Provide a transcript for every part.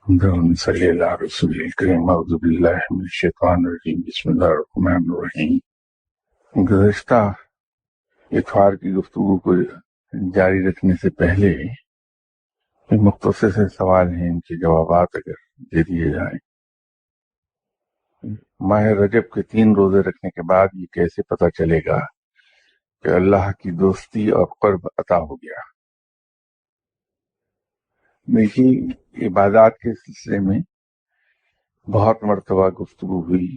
اللهم صل على رسول الکریم اعوذ باللہ من الشیطان الرجیم بسم اللہ الرحمن الرحیم۔ گزشتہ اتوار کی گفتگو کو جاری رکھنے سے پہلے مختصر سے سوال ہیں، ان کے جوابات اگر دے دیے جائیں۔ ماہ رجب کے 3 روزے رکھنے کے بعد یہ کیسے پتہ چلے گا کہ اللہ کی دوستی اور قرب عطا ہو گیا؟ دیکھیے، عبادات کے سلسلے میں بہت مرتبہ گفتگو ہوئی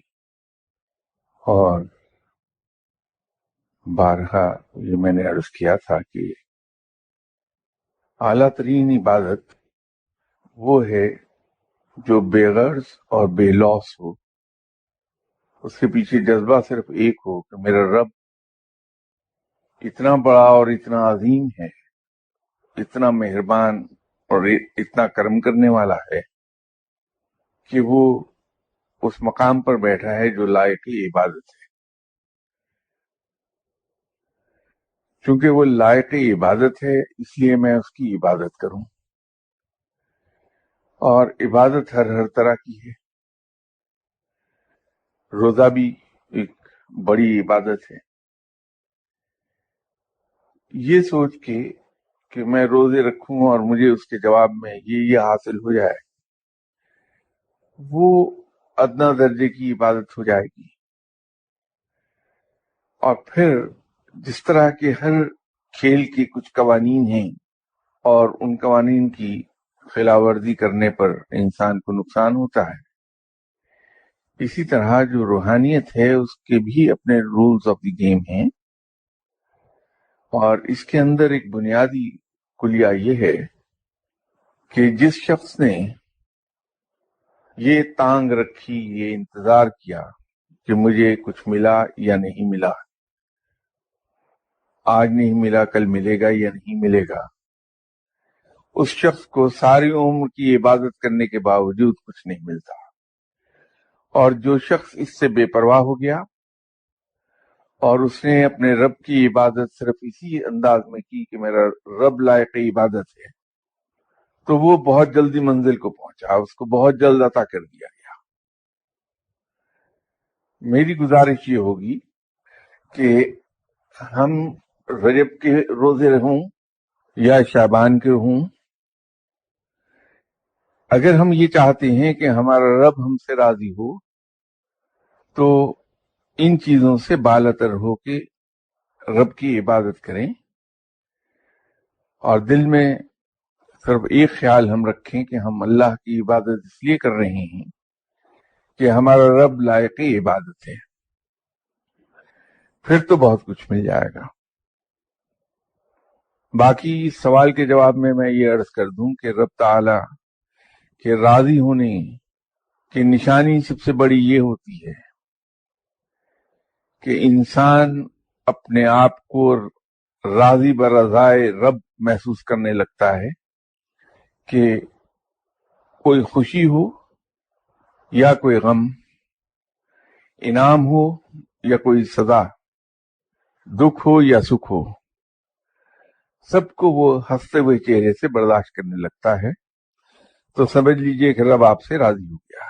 اور بارہا یہ میں نے عرض کیا تھا کہ اعلیٰ ترین عبادت وہ ہے جو بے غرض اور بے لوث ہو، اس کے پیچھے جذبہ صرف ایک ہو کہ میرا رب اتنا بڑا اور اتنا عظیم ہے، اتنا مہربان اور اتنا کرم کرنے والا ہے کہ وہ اس مقام پر بیٹھا ہے جو لائق عبادت ہے۔ چونکہ وہ لائق عبادت ہے اس لیے میں اس کی عبادت کروں، اور عبادت ہر طرح کی ہے۔ روزہ بھی ایک بڑی عبادت ہے۔ یہ سوچ کے کہ میں روزے رکھوں اور مجھے اس کے جواب میں یہ حاصل ہو جائے، وہ ادنا درجے کی عبادت ہو جائے گی۔ اور پھر جس طرح کے ہر کھیل کے کچھ قوانین ہیں اور ان قوانین کی خلاف ورزی کرنے پر انسان کو نقصان ہوتا ہے، اسی طرح جو روحانیت ہے اس کے بھی اپنے رولز آف دی گیم ہیں، اور اس کے اندر ایک بنیادی کلیہ یہ ہے کہ جس شخص نے یہ تانگ رکھی، یہ انتظار کیا کہ مجھے کچھ ملا یا نہیں ملا، آج نہیں ملا کل ملے گا یا نہیں ملے گا، اس شخص کو ساری عمر کی عبادت کرنے کے باوجود کچھ نہیں ملتا۔ اور جو شخص اس سے بے پرواہ ہو گیا اور اس نے اپنے رب کی عبادت صرف اسی انداز میں کی کہ میرا رب لائق عبادت ہے، تو وہ بہت جلدی منزل کو پہنچا، اس کو بہت جلد عطا کر دیا گیا۔ میری گزارش یہ ہوگی کہ ہم رجب کے روزے ہوں یا شعبان کے ہوں، اگر ہم یہ چاہتے ہیں کہ ہمارا رب ہم سے راضی ہو تو ان چیزوں سے بالاتر ہو کے رب کی عبادت کریں، اور دل میں صرف ایک خیال ہم رکھیں کہ ہم اللہ کی عبادت اس لیے کر رہے ہیں کہ ہمارا رب لائق عبادت ہے، پھر تو بہت کچھ مل جائے گا۔ باقی اس سوال کے جواب میں یہ عرض کر دوں کہ رب تعالی کے راضی ہونے کی نشانی سب سے بڑی یہ ہوتی ہے کہ انسان اپنے آپ کو راضی برضائے رب محسوس کرنے لگتا ہے، کہ کوئی خوشی ہو یا کوئی غم، انعام ہو یا کوئی سزا، دکھ ہو یا سکھ ہو، سب کو وہ ہنستے ہوئے چہرے سے برداشت کرنے لگتا ہے، تو سمجھ لیجئے کہ رب آپ سے راضی ہو گیا۔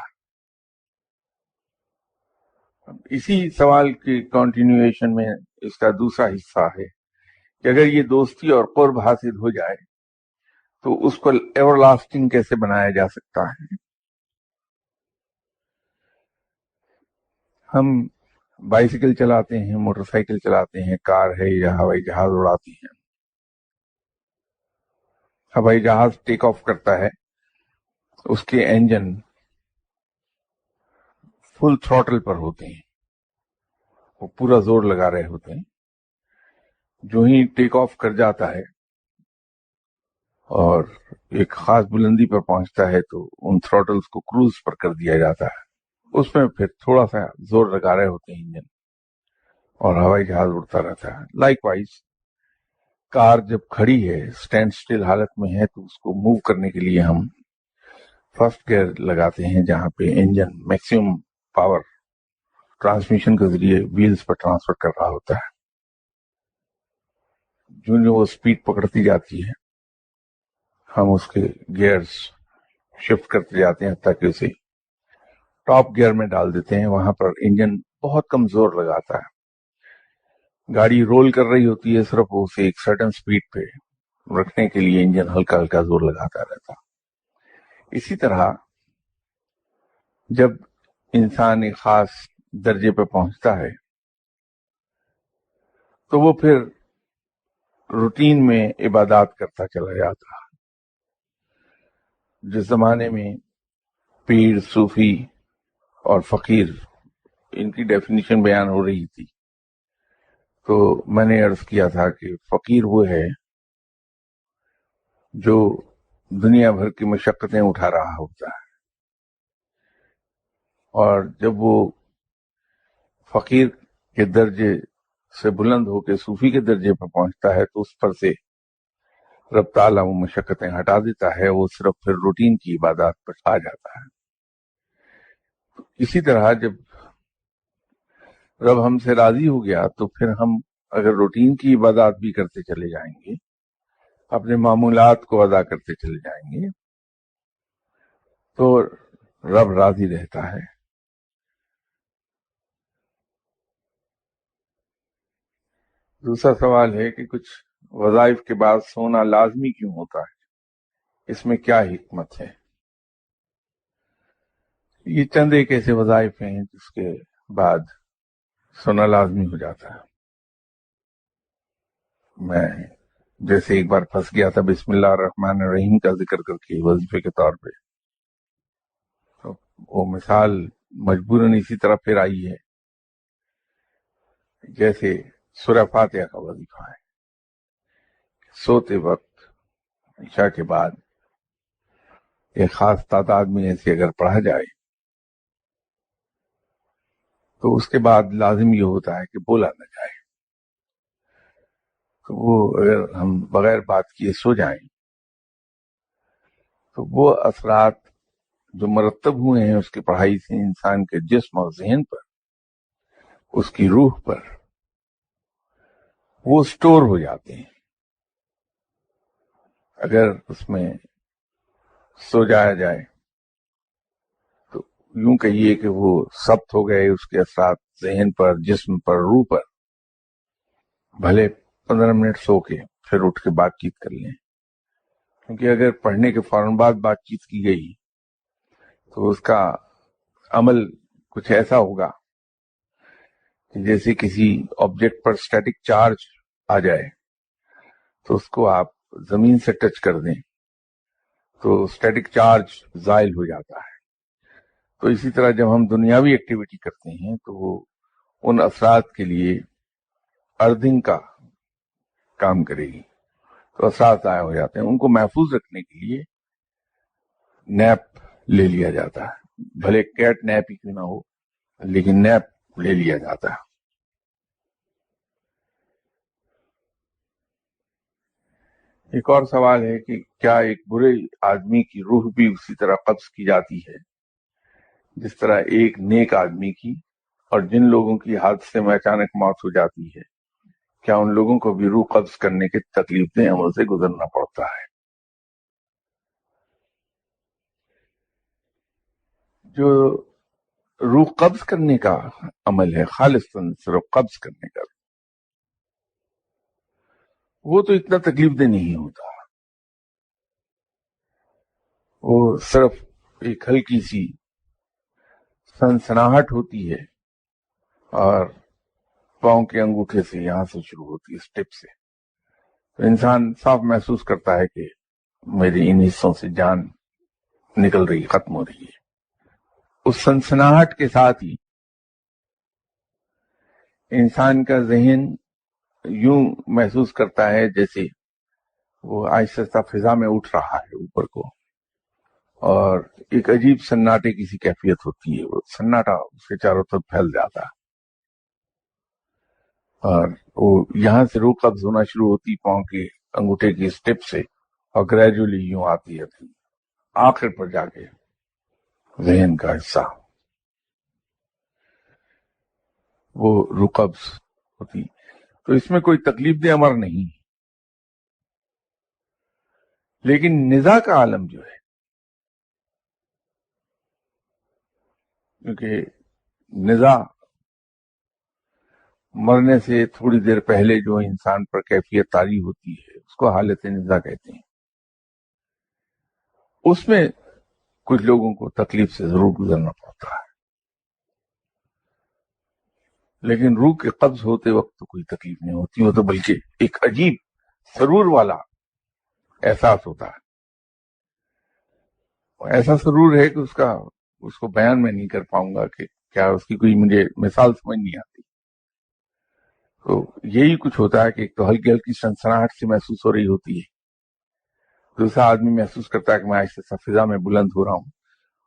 اسی سوال کی کنٹینیویشن میں اس کا دوسرا حصہ ہے کہ اگر یہ دوستی اور قرب حاصل ہو جائے تو اس کو ایور لاسٹنگ کیسے بنایا جا سکتا ہے۔ ہم بائیسیکل چلاتے ہیں، موٹر سائیکل چلاتے ہیں، کار ہے یا ہوائی جہاز اڑاتے ہیں۔ ہوائی جہاز ٹیک آف کرتا ہے، اس کے انجن فل تھروٹل پر ہوتے ہیں، وہ پورا زور لگا رہے ہوتے ہیں۔ جو ہی ٹیک آف کر جاتا ہے اور ایک خاص بلندی پر پہنچتا ہے تو ان تھروٹلز کو کروز پر کر دیا جاتا ہے، اس میں پھر تھوڑا سا زور لگا رہے ہوتے ہیں انجن، اور ہوائی جہاز اڑتا رہتا ہے۔ لائک وائز کار جب کھڑی ہے، اسٹینڈ سٹل حالت میں ہے، تو اس کو موو کرنے کے لیے ہم فرسٹ گیئر لگاتے ہیں، جہاں پہ انجن میکسیمم پاور ٹرانسمیشن کے ذریعے ویلز پر ٹرانسفر کر رہا ہوتا ہے۔ جو وہ سپیڈ پکڑتی جاتی ہے، ہم اس کے گیئرز شفٹ کرتے جاتے ہیں حتیٰ کہ اسے ٹاپ گیئر میں ڈال دیتے ہیں. وہاں پر انجن بہت کم زور لگاتا ہے. گاڑی رول کر رہی ہوتی ہے, صرف اسے ایک سرٹن سپیڈ پہ رکھنے کے لیے انجن ہلکا ہلکا زور لگاتا رہتا. اسی طرح جب انسان ایک خاص درجے پہ پہنچتا ہے تو وہ پھر روٹین میں عبادات کرتا چلا جاتا. جس زمانے میں پیر, صوفی اور فقیر ان کی ڈیفینیشن بیان ہو رہی تھی تو میں نے عرض کیا تھا کہ فقیر وہ ہے جو دنیا بھر کی مشقتیں اٹھا رہا ہوتا ہے, اور جب وہ فقیر کے درجے سے بلند ہو کے صوفی کے درجے پر پہنچتا ہے تو اس پر سے رب تعالیٰ وہ مشقتیں ہٹا دیتا ہے, وہ صرف پھر روٹین کی عبادات پر آ جاتا ہے. اسی طرح جب رب ہم سے راضی ہو گیا تو پھر ہم اگر روٹین کی عبادات بھی کرتے چلے جائیں گے, اپنے معمولات کو ادا کرتے چلے جائیں گے, تو رب راضی رہتا ہے. دوسرا سوال ہے کہ کچھ وظائف کے بعد سونا لازمی کیوں ہوتا ہے, اس میں کیا حکمت ہے؟ یہ چند ایک ایسے وظائف ہیں جس کے بعد سونا لازمی ہو جاتا ہے. میں جیسے ایک بار پھنس گیا تھا بسم اللہ الرحمن الرحیم کا ذکر کر کے وظیفے کے طور پہ, تو وہ مثال مجبوراً اسی طرح پھر آئی ہے جیسے سورہ فاتحہ کا وظیفہ ہے. سوتے وقت عشاء کے بعد ایک خاص تعداد میں ایسے اگر پڑھا جائے تو اس کے بعد لازم یہ ہوتا ہے کہ بولا نہ جائے. تو وہ اگر ہم بغیر بات کیے سو جائیں تو وہ اثرات جو مرتب ہوئے ہیں اس کی پڑھائی سے انسان کے جسم اور ذہن پر, اس کی روح پر, وہ سٹور ہو جاتے ہیں. اگر اس میں سو جایا جائے تو یوں کہیے کہ وہ ثبت ہو گئے, اس کے اثرات ذہن پر, جسم پر, روح پر. بھلے 15 منٹ سو کے پھر اٹھ کے بات چیت کر لیں, کیونکہ اگر پڑھنے کے فوراً بعد بات چیت کی گئی تو اس کا عمل کچھ ایسا ہوگا کہ جیسے کسی آبجیکٹ پر اسٹیٹک چارج آ جائے تو اس کو آپ زمین سے ٹچ کر دیں تو اسٹیٹک چارج زائل ہو جاتا ہے. تو اسی طرح جب ہم دنیاوی ایکٹیویٹی کرتے ہیں تو وہ ان اثرات کے لیے ارتھنگ کا کام کرے گی, تو اثرات ضائع ہو جاتے ہیں. ان کو محفوظ رکھنے کے لیے نیپ لے لیا جاتا ہے, بھلے کیٹ نیپ ہی کیوں نہ ہو لیکن نیپ لے لیا جاتا ہے. ایک اور سوال ہے کہ کیا ایک برے آدمی کی روح بھی اسی طرح قبض کی جاتی ہے جس طرح ایک نیک آدمی کی, اور جن لوگوں کی حادثے میں اچانک موت ہو جاتی ہے کیا ان لوگوں کو بھی روح قبض کرنے کے تکلیف دہ عمل سے گزرنا پڑتا ہے؟ جو روح قبض کرنے کا عمل ہے, خالصاً صرف قبض کرنے کا, وہ تو اتنا تکلیف دہ نہیں ہوتا. وہ صرف ایک ہلکی سی سنسناہٹ ہوتی ہے اور پاؤں کے انگوٹھے سے یہاں سے شروع ہوتی ہے, اسٹیپ سے. تو انسان صاف محسوس کرتا ہے کہ میری ان حصوں سے جان نکل رہی, ختم ہو رہی ہے. اس سنسناہٹ کے ساتھ ہی انسان کا ذہن یوں محسوس کرتا ہے جیسے وہ آہستہ آہستہ فضا میں اٹھ رہا ہے اوپر کو, اور ایک عجیب سناٹے کی سی کیفیت ہوتی ہے. وہ سناٹا اس کے چاروں طرف پھیل جاتا ہے اور وہ یہاں سے روح قبض ہونا شروع ہوتی پاؤں کے انگوٹھے کی اسٹیپ سے, اور گریجولی یوں آتی ہے آخر پر جا کے ذہن کا حصہ, وہ روح قبض ہوتی. تو اس میں کوئی تکلیف دہ امر نہیں, لیکن نزا کا عالم جو ہے کیونکہ نزا مرنے سے تھوڑی دیر پہلے جو انسان پر کیفیت طاری ہوتی ہے اس کو حالت نزا کہتے ہیں. اس میں کچھ لوگوں کو تکلیف سے ضرور گزرنا پڑتا ہے، لیکن روح کے قبض ہوتے وقت تو کوئی تکلیف نہیں ہوتی، وہ تو بلکہ ایک عجیب سرور والا احساس ہوتا ہے. ایسا سرور ہے کہ اس کو بیان میں نہیں کر پاؤں گا کہ کیا اس کی کوئی مجھے مثال سمجھ نہیں آتی. تو یہی کچھ ہوتا ہے کہ ایک تو ہلکی ہلکی سنسناہٹ سے محسوس ہو رہی ہوتی ہے، دوسرا آدمی محسوس کرتا ہے کہ میں آہستہ فضا میں بلند ہو رہا ہوں،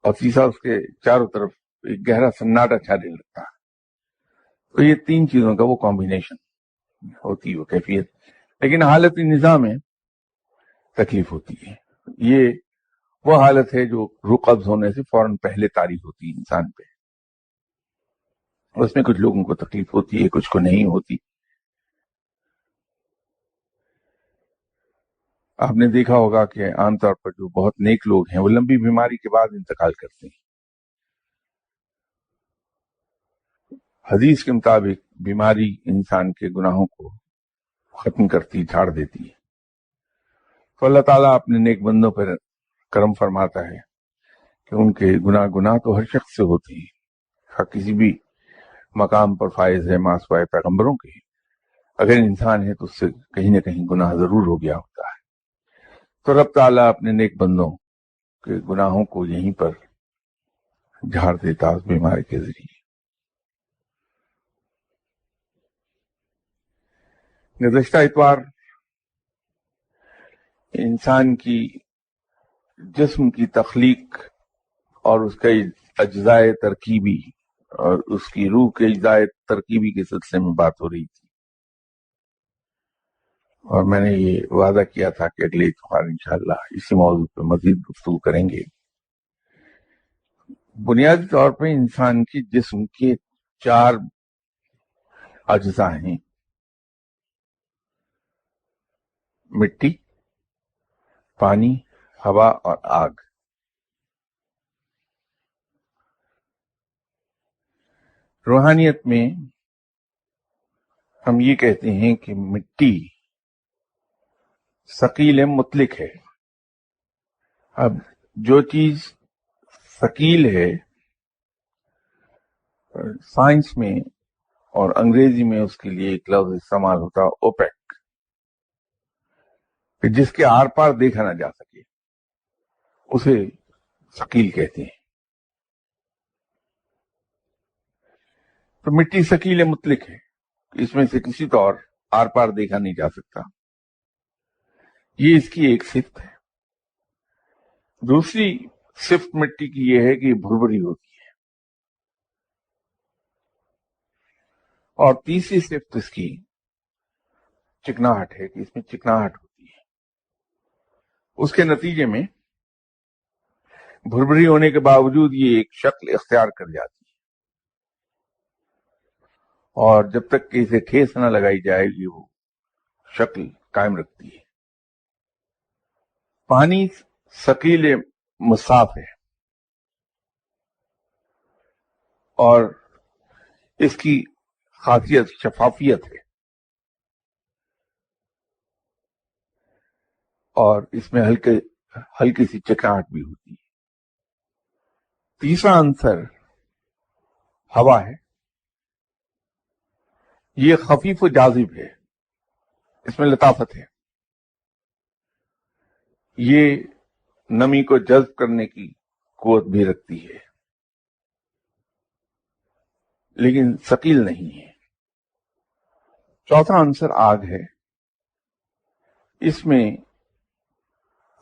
اور تیسرا اس کے چاروں طرف ایک گہرا سناٹا چھانے لگتا ہے. تو یہ تین چیزوں کا وہ کمبینیشن ہوتی ہے، وہ کیفیت. لیکن حالت نزا میں تکلیف ہوتی ہے. یہ وہ حالت ہے جو روح قبض ہونے سے فوراً پہلے طاری ہوتی ہے انسان پہ. اس میں کچھ لوگوں کو تکلیف ہوتی ہے، کچھ کو نہیں ہوتی. آپ نے دیکھا ہوگا کہ عام طور پر جو بہت نیک لوگ ہیں وہ لمبی بیماری کے بعد انتقال کرتے ہیں. حدیث کے مطابق بیماری انسان کے گناہوں کو ختم کرتی، جھاڑ دیتی ہے. تو اللہ تعالیٰ اپنے نیک بندوں پر کرم فرماتا ہے کہ ان کے گناہ تو ہر شخص سے ہوتے ہیں، کسی بھی مقام پر فائز ہے ماسوائے پیغمبروں کے. اگر انسان ہے تو اس سے کہیں نہ کہیں گناہ ضرور ہو گیا ہوتا ہے. تو رب تعالیٰ اپنے نیک بندوں کے گناہوں کو یہیں پر جھاڑ دیتا اس بیماری کے ذریعے. گزشتہ اتوار انسان کی جسم کی تخلیق اور اس کے اجزاء ترکیبی اور اس کی روح کے اجزاء ترکیبی کے سلسلے میں بات ہو رہی تھی، اور میں نے یہ وعدہ کیا تھا کہ اگلے اتوار انشاءاللہ اسی موضوع پہ مزید گفتگو کریں گے. بنیادی طور پہ انسان کی جسم کے 4 اجزاء ہیں: مٹی، پانی، ہوا اور آگ. روحانیت میں ہم یہ کہتے ہیں کہ مٹی ثقیل مطلق ہے. اب جو چیز ثقیل ہے، سائنس میں اور انگریزی میں اس کے لیے ایک لفظ استعمال ہوتا ہے اوپیک، کہ جس کے آر پار دیکھا نہ جا سکے اسے ثقیل کہتے ہیں. تو مٹی ثقیل مطلق ہے، اس میں سے کسی طور آر پار دیکھا نہیں جا سکتا. یہ اس کی ایک صفت ہے. دوسری صفت مٹی کی یہ ہے کہ یہ بھربھری ہوتی ہے، اور تیسری صفت اس کی چکناہٹ ہے کہ اس میں چکناہٹ ہوتی ہے. اس کے نتیجے میں بھربھری ہونے کے باوجود یہ ایک شکل اختیار کر جاتی ہے، اور جب تک کہ اسے ٹھیس نہ لگائی جائے گی وہ شکل قائم رکھتی ہے. پانی ثقیل مصاف ہے، اور اس کی خاصیت شفافیت ہے، اور اس میں ہلکی سی چکناہٹ بھی ہوتی ہے. تیسرا عنصر ہوا ہے. یہ خفیف و جاذب ہے، اس میں لطافت ہے. یہ نمی کو جذب کرنے کی قوت بھی رکھتی ہے، لیکن ثقیل نہیں ہے. چوتھا عنصر آگ ہے. اس میں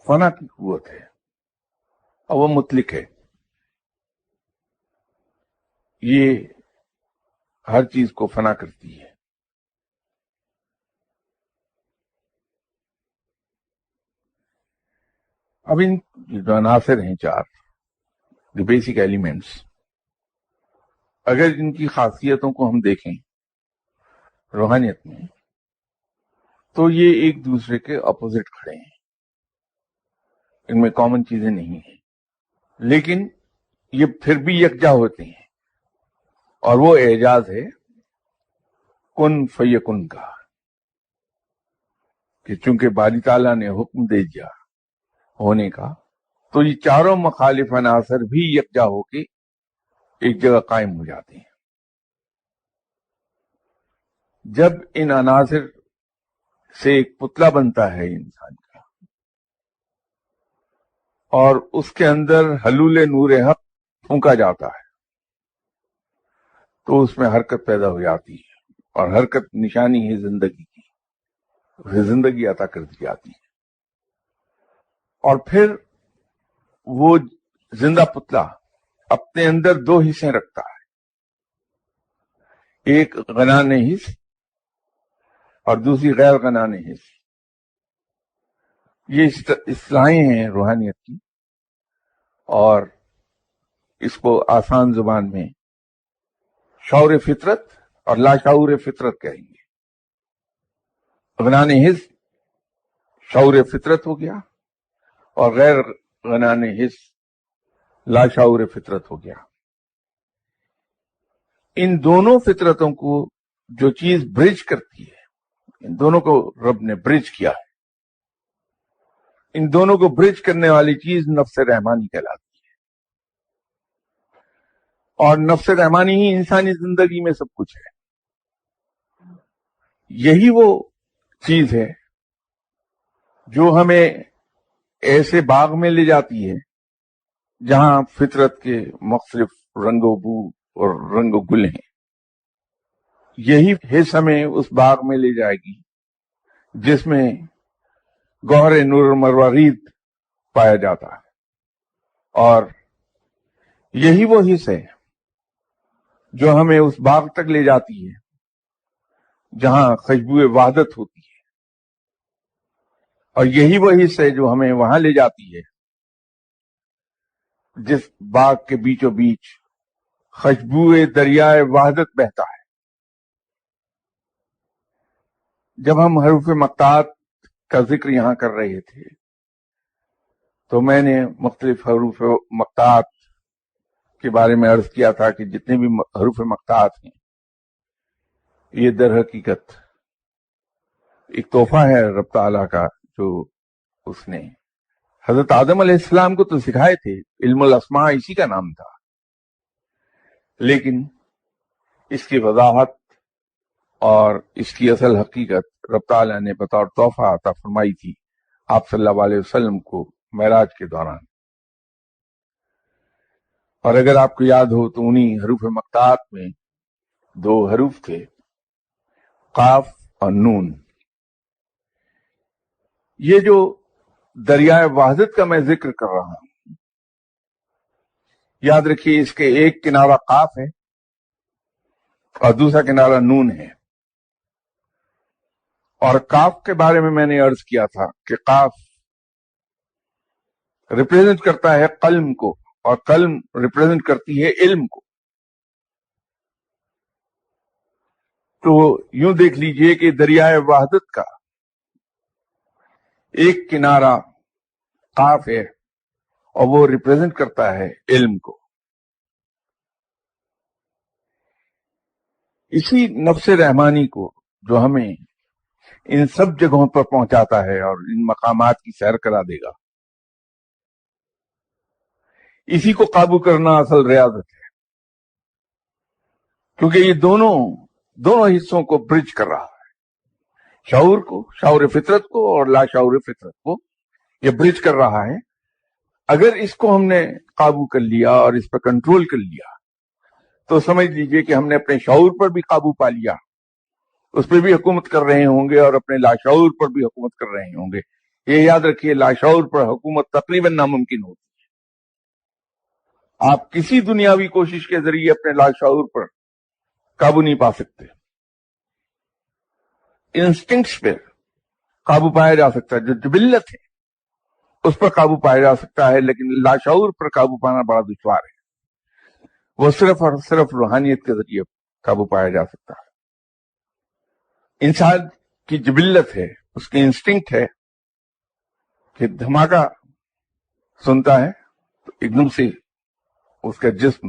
فنا کی قوت ہے اور وہ مطلق ہے. یہ ہر چیز کو فنا کرتی ہے. اب ان جو عناصر ہیں 4 دی بیسک ایلیمنٹس، اگر ان کی خاصیتوں کو ہم دیکھیں روحانیت میں تو یہ ایک دوسرے کے اپوزٹ کھڑے ہیں. ان میں کامن چیزیں نہیں ہیں، لیکن یہ پھر بھی یکجا ہوتے ہیں. اور وہ اعجاز ہے کن فیکن کا، کہ چونکہ باری تعالیٰ نے حکم دے دیا ہونے کا، تو یہ چاروں مخالف عناصر بھی یکجا ہو کے ایک جگہ قائم ہو جاتے ہیں۔ جب ان عناصر سے ایک پتلا بنتا ہے انسان کا، اور اس کے اندر حلول نور حق پھونکا جاتا ہے، تو اس میں حرکت پیدا ہو جاتی ہے، اور حرکت نشانی ہے زندگی کی، اسے زندگی عطا کر دی جاتی ہے۔ اور پھر وہ زندہ پتلا اپنے اندر دو حصے رکھتا ہے، ایک غنان حص اور دوسری غیر غنان حص۔ یہ اصطلاحیں ہیں روحانیت کی، اور اس کو آسان زبان میں شعور فطرت اور لاشعور فطرت کہیں گے۔ غنان حص شعور فطرت ہو گیا، اور غیر غنان حص لاشعور فطرت ہو گیا۔ ان دونوں فطرتوں کو جو چیز برج کرتی ہے، ان دونوں کو رب نے برج کیا ہے۔ ان دونوں کو برج کرنے والی چیز نفس رحمانی کہلاتی ہے، اور نفس رحمانی ہی انسانی زندگی میں سب کچھ ہے۔ یہی وہ چیز ہے جو ہمیں ایسے باغ میں لے جاتی ہے جہاں فطرت کے مختلف رنگ و بو اور رنگ و گل ہیں۔ یہی حص ہمیں اس باغ میں لے جائے گی جس میں گوہر نور مروارید پایا جاتا ہے، اور یہی وہ حص ہے جو ہمیں اس باغ تک لے جاتی ہے جہاں خوشبو وحدت ہوتی ہے، اور یہی وہ حص ہے جو ہمیں وہاں لے جاتی ہے جس باغ کے بیچوں بیچ خوشبو دریائے وحدت بہتا ہے۔ جب ہم حروف مقطعات کا ذکر یہاں کر رہے تھے تو میں نے مختلف حروف مقطعات کے بارے میں عرض کیا تھا کہ جتنے بھی حروف مقطعات ہیں یہ در حقیقت ایک تحفہ ہے رب تعالیٰ کا، جو اس نے حضرت آدم علیہ السلام کو تو سکھائے تھے۔ علم الاسماء اسی کا نام تھا، لیکن اس کی وضاحت اور اس کی اصل حقیقت رب تعالیٰ نے بطور تحفہ عطا فرمائی تھی آپ صلی اللہ علیہ وسلم کو معراج کے دوران۔ اور اگر آپ کو یاد ہو تو انہی حروف مقطعات میں دو حروف تھے، قاف اور نون۔ یہ جو دریائے وحدت کا میں ذکر کر رہا ہوں، یاد رکھیے اس کے ایک کنارہ قاف ہے اور دوسرا کنارہ نون ہے۔ اور قاف کے بارے میں نے عرض کیا تھا کہ قاف ریپریزنٹ کرتا ہے قلم کو، اور قلم ریپریزنٹ کرتی ہے علم کو۔ تو یوں دیکھ لیجئے کہ دریائے وحدت کا ایک کنارہ قاف ہے اور وہ ریپریزنٹ کرتا ہے علم کو۔ اسی نفس رحمانی کو جو ہمیں ان سب جگہوں پر پہنچاتا ہے اور ان مقامات کی سیر کرا دے گا، اسی کو قابو کرنا اصل ریاضت ہے، کیونکہ یہ دونوں حصوں کو برج کر رہا ہے، شعور کو، شعور فطرت کو اور لاشعور فطرت کو یہ برج کر رہا ہے۔ اگر اس کو ہم نے قابو کر لیا اور اس پر کنٹرول کر لیا تو سمجھ لیجئے کہ ہم نے اپنے شعور پر بھی قابو پا لیا، اس پہ بھی حکومت کر رہے ہوں گے اور اپنے لاشعور پر بھی حکومت کر رہے ہوں گے۔ یہ یاد رکھیے، لاشعور پر حکومت تقریباً ناممکن ہوتی ہے۔ آپ کسی دنیاوی کوشش کے ذریعے اپنے لاشعور پر قابو نہیں پا سکتے۔ انسٹنکٹس پہ قابو پایا جا سکتا ہے، جو جبلت ہے اس پر قابو پایا جا سکتا ہے، لیکن لاشعور پر قابو پانا بڑا دشوار ہے۔ وہ صرف اور صرف روحانیت کے ذریعے قابو پایا جا سکتا ہے۔ انسان کی جبلت ہے، اس کی انسٹنکٹ ہے کہ دھماکہ سنتا ہے تو ایک دم سے اس کا جسم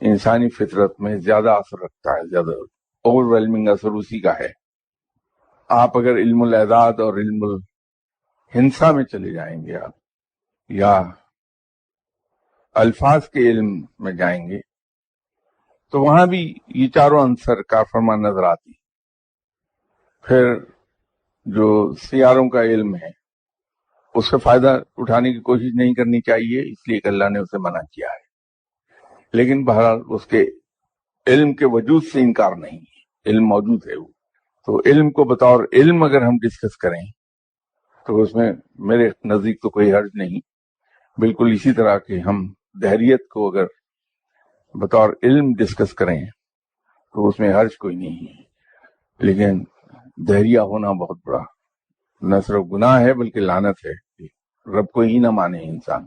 انسانی فطرت میں زیادہ اثر رکھتا ہے، زیادہ اوور ویلمنگ اثر اسی کا ہے۔ آپ اگر علم الاعداد اور علم الہنسا میں چلے جائیں گے آپ، یا الفاظ کے علم میں جائیں گے، تو وہاں بھی یہ چاروں عنصر کارفرما نظر آتی ہیں۔ پھر جو سیاروں کا علم ہے اس سے فائدہ اٹھانے کی کوشش نہیں کرنی چاہیے، اس لیے کہ اللہ نے اسے منع کیا ہے، لیکن بہرحال اس کے علم کے وجود سے انکار نہیں ہے، علم موجود ہے وہ۔ تو علم کو بطور علم اگر ہم ڈسکس کریں تو اس میں میرے نزدیک تو کوئی حرج نہیں، بالکل اسی طرح کہ ہم دہریت کو اگر بطور علم ڈسکس کریں تو اس میں حرج کوئی نہیں ہے، لیکن دہریہ ہونا بہت بڑا نہ صرف گناہ ہے بلکہ لعنت ہے، کہ رب کو ہی نہ مانے انسان۔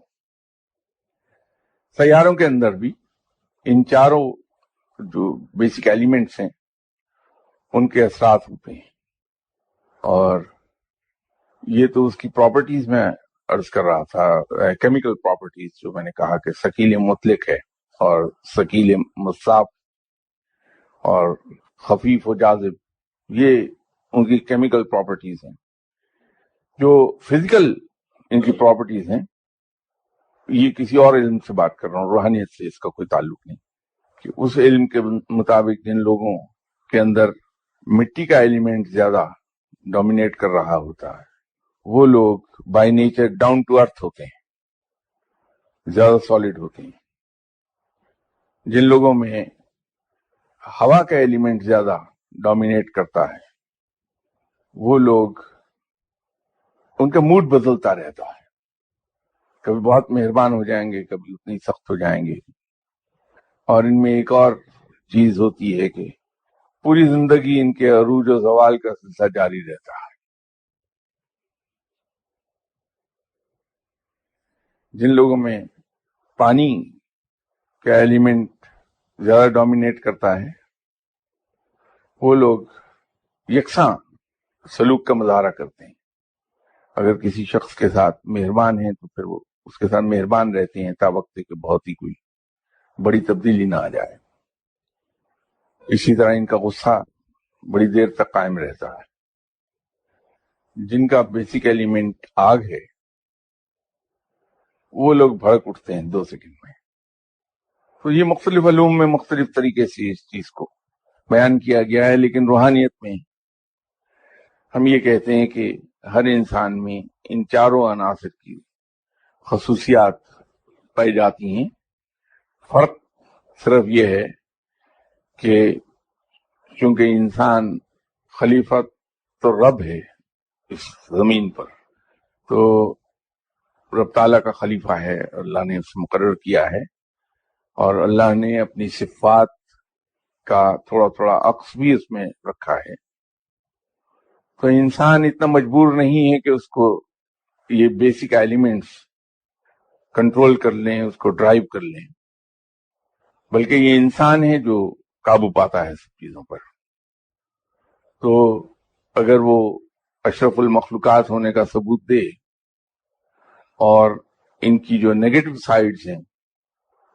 سیاروں کے اندر بھی ان چاروں جو بیسک ایلیمنٹس ہیں ان کے اثرات ہوتے ہیں، اور یہ تو اس کی پراپرٹیز میں عرض کر رہا تھا، کیمیکل پراپرٹیز، جو میں نے کہا کہ ثقیل مطلق ہے اور ثقیل مصاف اور خفیف و جاذب، یہ ان کی کیمیکل پراپرٹیز ہیں۔ جو فزیکل ان کی پراپرٹیز ہیں، یہ کسی اور علم سے بات کر رہا ہوں، روحانیت سے اس کا کوئی تعلق نہیں، کہ اس علم کے مطابق جن لوگوں کے اندر مٹی کا ایلیمنٹ زیادہ ڈومینیٹ کر رہا ہوتا ہے، وہ لوگ by nature down to earth ہوتے ہیں، زیادہ سالڈ ہوتے ہیں۔ جن لوگوں میں ہوا کا ایلیمنٹ زیادہ ڈومینیٹ کرتا ہے، وہ لوگ، ان کا موڈ بدلتا رہتا ہے، کبھی بہت مہربان ہو جائیں گے، کبھی اتنی سخت ہو جائیں گے۔ اور ان میں ایک اور چیز ہوتی ہے کہ پوری زندگی ان کے عروج و زوال کا سلسلہ جاری رہتا ہے۔ جن لوگوں میں پانی کا ایلیمنٹ زیادہ ڈومینیٹ کرتا ہے، وہ لوگ یکساں سلوک کا مظاہرہ کرتے ہیں۔ اگر کسی شخص کے ساتھ مہربان ہیں تو پھر وہ اس کے ساتھ مہربان رہتے ہیں تا وقت کہ بہت ہی کوئی بڑی تبدیلی نہ آ جائے۔ اسی طرح ان کا غصہ بڑی دیر تک قائم رہتا ہے۔ جن کا بیسک ایلیمنٹ آگ ہے، وہ لوگ بھڑک اٹھتے ہیں 2 سیکنڈ میں۔ تو یہ مختلف علوم میں مختلف طریقے سے اس چیز کو بیان کیا گیا ہے، لیکن روحانیت میں ہم یہ کہتے ہیں کہ ہر انسان میں ان چاروں عناصر کی خصوصیات پائی جاتی ہیں۔ فرق صرف یہ ہے کہ چونکہ انسان خلیفت تو رب ہے اس زمین پر، تو رب تعالیٰ کا خلیفہ ہے، اللہ نے اسے مقرر کیا ہے، اور اللہ نے اپنی صفات کا تھوڑا تھوڑا عکس بھی اس میں رکھا ہے۔ تو انسان اتنا مجبور نہیں ہے کہ اس کو یہ بیسک ایلیمنٹس کنٹرول کر لیں، اس کو ڈرائیو کر لیں، بلکہ یہ انسان ہے جو قابو پاتا ہے سب چیزوں پر۔ تو اگر وہ اشرف المخلوقات ہونے کا ثبوت دے اور ان کی جو نیگیٹو سائیڈز ہیں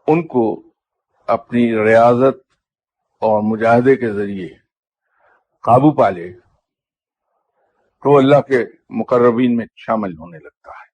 ان کو اپنی ریاضت اور مجاہدے کے ذریعے قابو پا لے، تو اللہ کے مقربین میں شامل ہونے لگتا ہے۔